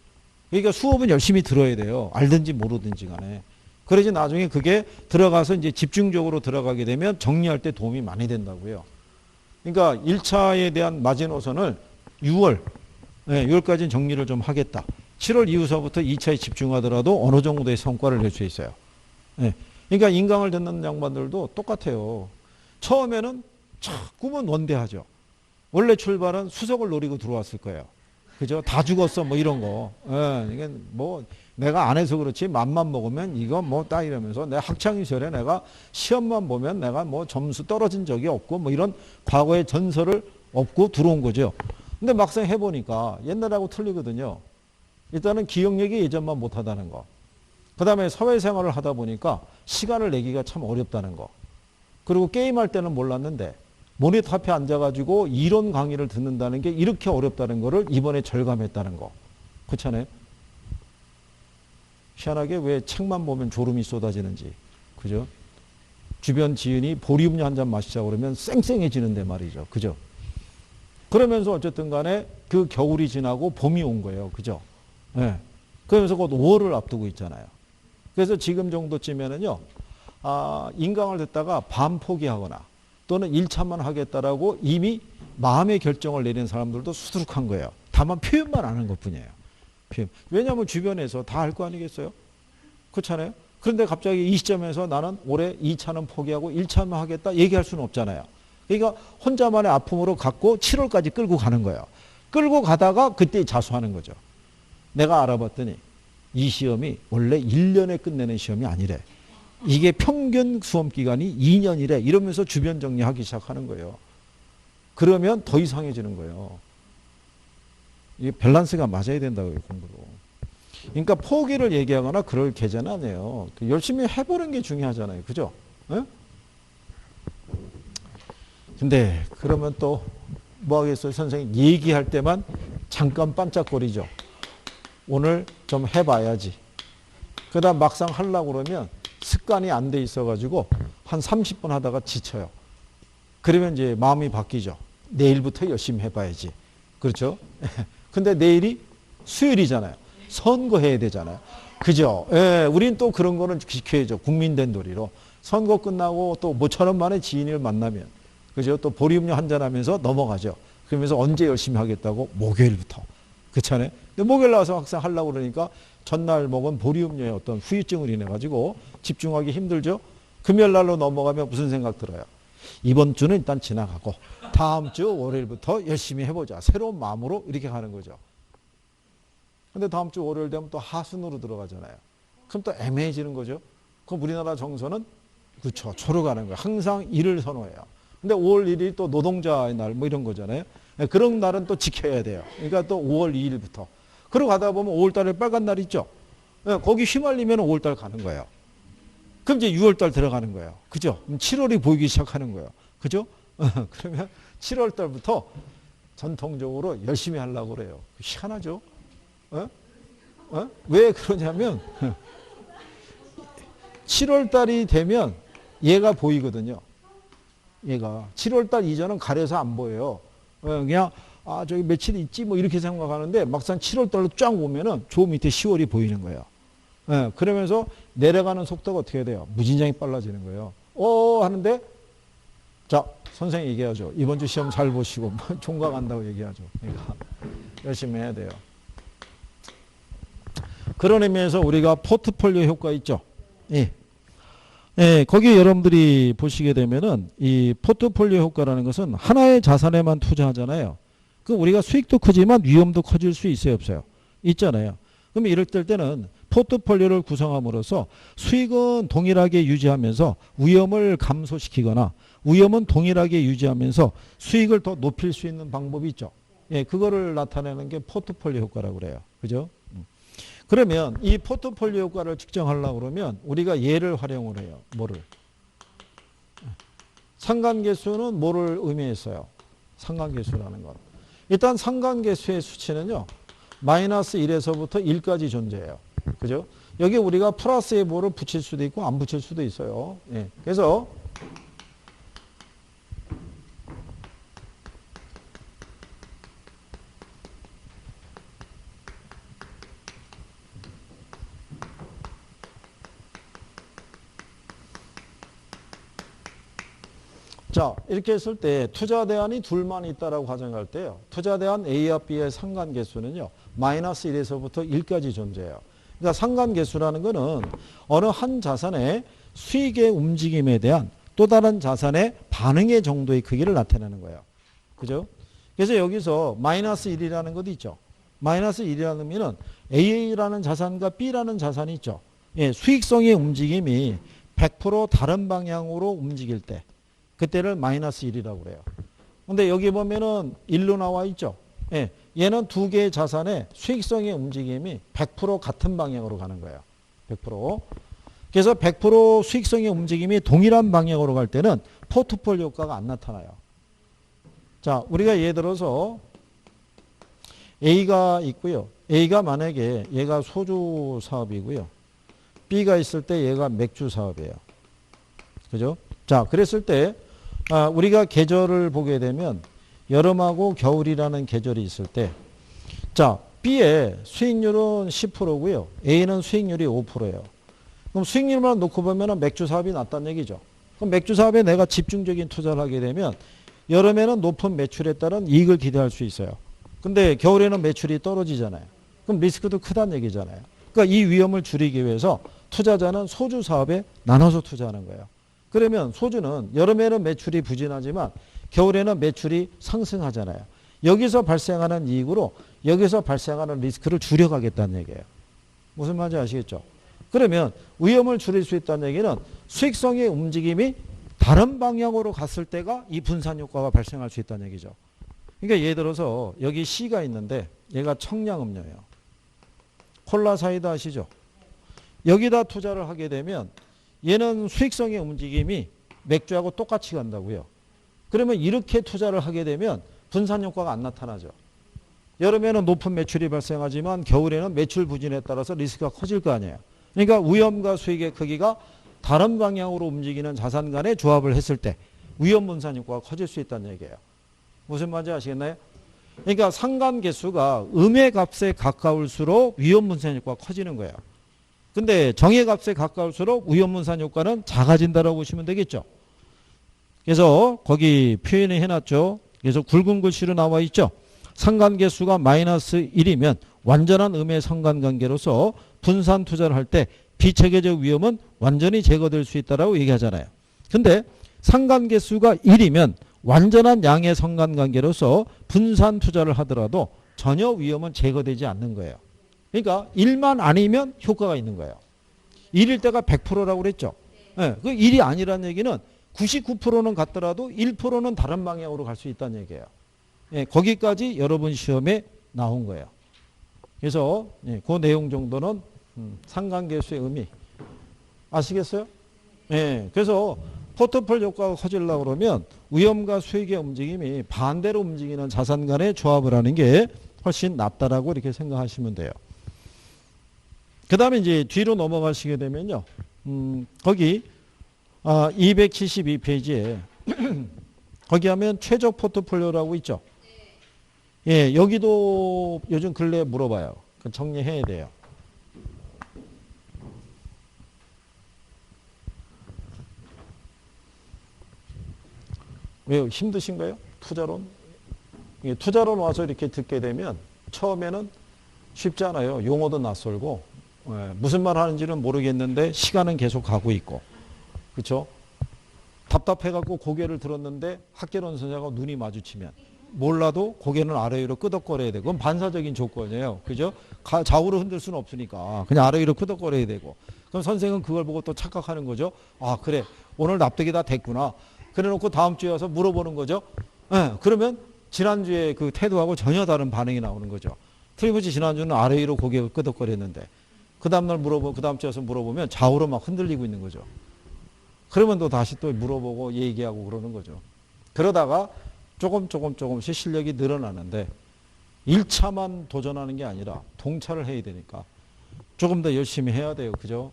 그러니까 수업은 열심히 들어야 돼요. 알든지 모르든지 간에. 그래야지 나중에 그게 들어가서 이제 집중적으로 들어가게 되면 정리할 때 도움이 많이 된다고요. 그러니까 1차에 대한 마지노선을 6월, 여기까지는 정리를 좀 하겠다. 7월 이후서부터 2차에 집중하더라도 어느 정도의 성과를 낼 수 있어요. 예. 그러니까 인강을 듣는 양반들도 똑같아요. 처음에는 자꾸만 원대하죠. 원래 출발은 수석을 노리고 들어왔을 거예요. 그죠? 다 죽었어 뭐 이런 거. 예. 이게 뭐 내가 안 해서 그렇지 맘만 먹으면 이거 뭐 딱 이러면서 내 학창 시절에 내가 시험만 보면 내가 뭐 점수 떨어진 적이 없고 뭐 이런 과거의 전설을 업고 들어온 거죠. 근데 막상 해보니까 옛날하고 틀리거든요. 일단은 기억력이 예전만 못하다는 거. 그 다음에 사회생활을 하다 보니까 시간을 내기가 참 어렵다는 거. 그리고 게임할 때는 몰랐는데 모니터 앞에 앉아가지고 이론 강의를 듣는다는 게 이렇게 어렵다는 거를 이번에 절감했다는 거. 그렇잖아요. 희한하게 왜 책만 보면 졸음이 쏟아지는지. 그죠? 주변 지인이 보리음료 한 잔 마시자 그러면 쌩쌩해지는데 말이죠. 그죠? 그러면서 어쨌든 간에 그 겨울이 지나고 봄이 온 거예요. 그죠? 예. 그러면서 곧 5월을 앞두고 있잖아요. 그래서 지금 정도쯤에는요, 인강을 듣다가 반 포기하거나 또는 1차만 하겠다라고 이미 마음의 결정을 내린 사람들도 수두룩한 거예요. 다만 표현만 안 하는 것 뿐이에요. 표현. 왜냐하면 주변에서 다 할 거 아니겠어요? 그렇잖아요? 그런데 갑자기 이 시점에서 나는 올해 2차는 포기하고 1차만 하겠다 얘기할 수는 없잖아요. 그러니까 혼자만의 아픔으로 갖고 7월까지 끌고 가는 거예요. 끌고 가다가 그때 자수하는 거죠. 내가 알아봤더니 이 시험이 원래 1년에 끝내는 시험이 아니래. 이게 평균 수험 기간이 2년이래. 이러면서 주변 정리하기 시작하는 거예요. 그러면 더 이상해지는 거예요. 이게 밸런스가 맞아야 된다고요, 공부로. 그러니까 포기를 얘기하거나 그럴 계제는 아니에요. 열심히 해보는 게 중요하잖아요. 그죠? 네? 근데 그러면 또 뭐 하겠어요? 선생님 얘기할 때만 잠깐 반짝거리죠. 오늘 좀 해봐야지. 그 다음 막상 하려고 그러면 습관이 안 돼 있어가지고 한 30분 하다가 지쳐요. 그러면 이제 마음이 바뀌죠. 내일부터 열심히 해봐야지. 그렇죠? 근데 내일이 수요일이잖아요. 선거해야 되잖아요. 그죠? 예, 우린 또 그런 거는 지켜야죠. 국민된 도리로. 선거 끝나고 또 모처럼 만에 지인을 만나면 그죠? 또 보리음료 한잔 하면서 넘어가죠. 그러면서 언제 열심히 하겠다고? 목요일부터. 그렇잖아요? 근데 목요일 나와서 막상 하려고 그러니까 전날 먹은 보리음료의 어떤 후유증을 인해가지고 집중하기 힘들죠? 금요일 날로 넘어가면 무슨 생각 들어요? 이번 주는 일단 지나가고 다음 주 월요일부터 열심히 해보자. 새로운 마음으로 이렇게 가는 거죠. 근데 다음 주 월요일 되면 또 하순으로 들어가잖아요. 그럼 또 애매해지는 거죠. 그럼 우리나라 정서는 그렇죠. 초로 가는 거예요. 항상 일을 선호해요. 근데 5월 1일이 또 노동자의 날 뭐 이런 거잖아요. 그런 날은 또 지켜야 돼요. 그러니까 또 5월 2일부터. 그러고 가다 보면 5월 달에 빨간 날 있죠. 거기 휘말리면 5월 달 가는 거예요. 그럼 이제 6월 달 들어가는 거예요. 그죠? 그럼 7월이 보이기 시작하는 거예요. 그죠? 그러면 7월 달부터 전통적으로 열심히 하려고 그래요. 희한하죠? 왜 그러냐면 7월 달이 되면 얘가 보이거든요. 얘가 7월 달 이전은 가려서 안 보여요. 그냥 저기 며칠 있지 뭐 이렇게 생각하는데 막상 7월 달로 쫙 오면은 저 밑에 10월이 보이는 거예요. 그러면서 내려가는 속도가 어떻게 돼요? 무진장이 빨라지는 거예요. 하는데 자 선생님 얘기하죠. 이번 주 시험 잘 보시고 종강한다고 얘기하죠. 그러니까 열심히 해야 돼요. 그런 의미에서 우리가 포트폴리오 효과 있죠. 예. 예, 거기 여러분들이 보시게 되면은 이 포트폴리오 효과라는 것은 하나의 자산에만 투자하잖아요. 그 우리가 수익도 크지만 위험도 커질 수 있어요, 없어요? 있잖아요. 그럼 이럴 때는 포트폴리오를 구성함으로써 수익은 동일하게 유지하면서 위험을 감소시키거나 위험은 동일하게 유지하면서 수익을 더 높일 수 있는 방법이 있죠. 예, 그거를 나타내는 게 포트폴리오 효과라고 그래요. 그죠? 그러면 이 포트폴리오 효과를 측정하려고 그러면 우리가 얘를 활용을 해요. 뭐를? 상관계수는 뭐를 의미했어요? 상관계수라는 건. 일단 상관계수의 수치는요. 마이너스 1에서부터 1까지 존재해요. 그죠? 여기 우리가 플러스의 뭐를 붙일 수도 있고 안 붙일 수도 있어요. 예. 그래서 자, 이렇게 했을 때 투자 대안이 둘만 있다라고 가정할 때요. 투자 대안 A와 B의 상관 개수는요. 마이너스 1에서부터 1까지 존재해요. 그러니까 상관 개수라는 거는 어느 한 자산의 수익의 움직임에 대한 또 다른 자산의 반응의 정도의 크기를 나타내는 거예요. 그죠? 그래서 여기서 마이너스 1이라는 것도 있죠. 마이너스 1이라는 의미는 A라는 자산과 B라는 자산이 있죠. 예, 수익성의 움직임이 100% 다른 방향으로 움직일 때 그때를 마이너스 1이라고 그래요. 근데 여기 보면은 1로 나와 있죠. 예, 얘는 두 개의 자산의 수익성의 움직임이 100% 같은 방향으로 가는 거예요. 100%. 그래서 100% 수익성의 움직임이 동일한 방향으로 갈 때는 포트폴리오 효과가 안 나타나요. 자, 우리가 예를 들어서 A가 있고요. A가 만약에 얘가 소주 사업이고요. B가 있을 때 얘가 맥주 사업이에요. 그죠? 자, 그랬을 때 우리가 계절을 보게 되면 여름하고 겨울이라는 계절이 있을 때 자, B의 수익률은 10%고요. A는 수익률이 5%예요. 그럼 수익률만 놓고 보면 맥주 사업이 낫다는 얘기죠. 그럼 맥주 사업에 내가 집중적인 투자를 하게 되면 여름에는 높은 매출에 따른 이익을 기대할 수 있어요. 근데 겨울에는 매출이 떨어지잖아요. 그럼 리스크도 크다는 얘기잖아요. 그러니까 이 위험을 줄이기 위해서 투자자는 소주 사업에 나눠서 투자하는 거예요. 그러면 소주는 여름에는 매출이 부진하지만 겨울에는 매출이 상승하잖아요. 여기서 발생하는 이익으로 여기서 발생하는 리스크를 줄여가겠다는 얘기예요. 무슨 말인지 아시겠죠? 그러면 위험을 줄일 수 있다는 얘기는 수익성의 움직임이 다른 방향으로 갔을 때가 이 분산 효과가 발생할 수 있다는 얘기죠. 그러니까 예를 들어서 여기 C가 있는데 얘가 청량음료예요. 콜라 사이다 아시죠? 여기다 투자를 하게 되면 얘는 수익성의 움직임이 맥주하고 똑같이 간다고요. 그러면 이렇게 투자를 하게 되면 분산 효과가 안 나타나죠. 여름에는 높은 매출이 발생하지만 겨울에는 매출 부진에 따라서 리스크가 커질 거 아니에요. 그러니까 위험과 수익의 크기가 다른 방향으로 움직이는 자산 간의 조합을 했을 때 위험 분산 효과가 커질 수 있다는 얘기예요. 무슨 말인지 아시겠나요? 그러니까 상관 개수가 음의 값에 가까울수록 위험 분산 효과가 커지는 거예요. 근데 정의 값에 가까울수록 위험 분산 효과는 작아진다라고 보시면 되겠죠. 그래서 거기 표현을 해놨죠. 그래서 굵은 글씨로 나와 있죠. 상관계수가 마이너스 1이면 완전한 음의 상관관계로서 분산 투자를 할 때 비체계적 위험은 완전히 제거될 수 있다라고 얘기하잖아요. 근데 상관계수가 1이면 완전한 양의 상관관계로서 분산 투자를 하더라도 전혀 위험은 제거되지 않는 거예요. 그러니까 1만 아니면 효과가 있는 거예요. 1일 때가 100%라고 그랬죠. 네, 그 1이 아니라는 얘기는 99%는 같더라도 1%는 다른 방향으로 갈 수 있다는 얘기예요. 예, 거기까지 여러분 시험에 나온 거예요. 그래서 예, 그 내용 정도는 상관계수의 의미 아시겠어요? 예, 그래서 포트폴리오 효과가 커지려고 그러면 위험과 수익의 움직임이 반대로 움직이는 자산 간의 조합을 하는 게 훨씬 낫다라고 이렇게 생각하시면 돼요. 그 다음에 이제 뒤로 넘어가시게 되면요. 거기 272페이지에 거기 하면 최적 포트폴리오라고 있죠. 예, 여기도 요즘 근래에 물어봐요. 정리해야 돼요. 왜요? 힘드신가요? 투자론? 투자론 와서 이렇게 듣게 되면 처음에는 쉽지 않아요. 용어도 낯설고 무슨 말 하는지는 모르겠는데 시간은 계속 가고 있고 그렇죠? 답답해갖고 고개를 들었는데 학개론 선생하고 눈이 마주치면 몰라도 고개는 아래 위로 끄덕거려야 되고 그건 반사적인 조건이에요. 그죠? 좌우로 흔들 수는 없으니까 그냥 아래 위로 끄덕거려야 되고 그럼 선생은 그걸 보고 또 착각하는 거죠. 아 그래 오늘 납득이 다 됐구나. 그래 놓고 다음 주에 와서 물어보는 거죠. 네, 그러면 지난주에 그 태도하고 전혀 다른 반응이 나오는 거죠. 틀림없이 지난주는 아래 위로 고개를 끄덕거렸는데 그 다음날 그 다음 주에 와서 물어보면 좌우로 막 흔들리고 있는 거죠. 그러면 또 다시 또 물어보고 얘기하고 그러는 거죠. 그러다가 조금씩 실력이 늘어나는데 1차만 도전하는 게 아니라 동차를 해야 되니까 조금 더 열심히 해야 돼요. 그죠?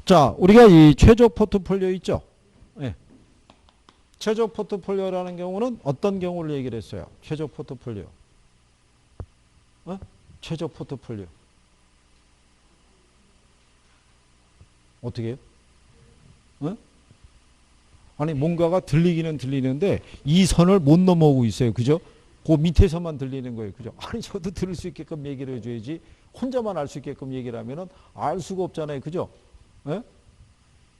자, 우리가 이 최적 포트폴리오 있죠? 네. 최적 포트폴리오라는 경우는 어떤 경우를 얘기를 했어요? 최적 포트폴리오. 최적 포트폴리오. 어떻게 해요? 어? 아니 뭔가가 들리기는 들리는데 이 선을 못 넘어오고 있어요. 그죠? 그 밑에서만 들리는 거예요. 그죠? 아니 저도 들을 수 있게끔 얘기를 해줘야지 혼자만 알 수 있게끔 얘기를 하면은 알 수가 없잖아요. 그죠? 예?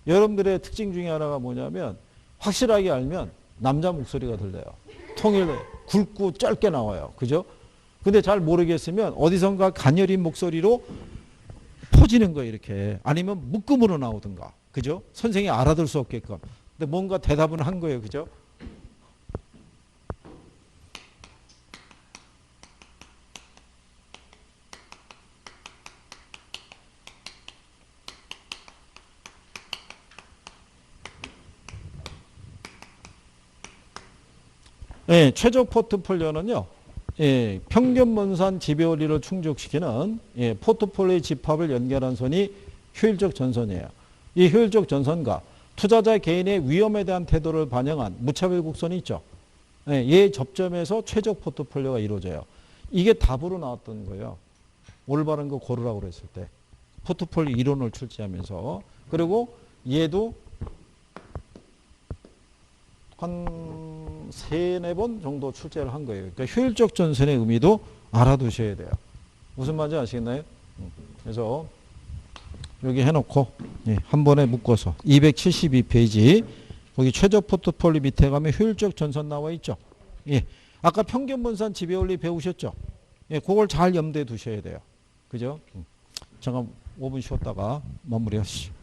여러분들의 특징 중에 하나가 뭐냐면 확실하게 알면 남자 목소리가 들려요. 통일 굵고 짧게 나와요. 그죠? 근데 잘 모르겠으면 어디선가 가녀린 목소리로 퍼지는 거예요. 이렇게. 아니면 묶음으로 나오든가. 그죠? 선생이 알아들 수 없게끔. 근데 뭔가 대답은 한 거예요. 그죠? 예, 최적 포트폴리오는요. 예, 평균분산 지배원리를 충족시키는 예, 포트폴리오 집합을 연결한 선이 효율적 전선이에요. 이 효율적 전선과 투자자 개인의 위험에 대한 태도를 반영한 무차별 곡선이 있죠. 예, 얘 접점에서 최적 포트폴리오가 이루어져요. 이게 답으로 나왔던 거예요. 올바른 거 고르라고 그랬을 때. 포트폴리오 이론을 출제하면서. 그리고 얘도 한 3-4번 정도 출제를 한 거예요. 그러니까 효율적 전선의 의미도 알아두셔야 돼요. 무슨 말인지 아시겠나요? 그래서 여기 해놓고 한 번에 묶어서 272페이지 거기 최적 포트폴리오 밑에 가면 효율적 전선 나와 있죠. 예. 아까 평균분산 지배원리 배우셨죠? 예, 그걸 잘 염두에 두셔야 돼요. 그죠? 잠깐 5분 쉬었다가 마무리하시죠.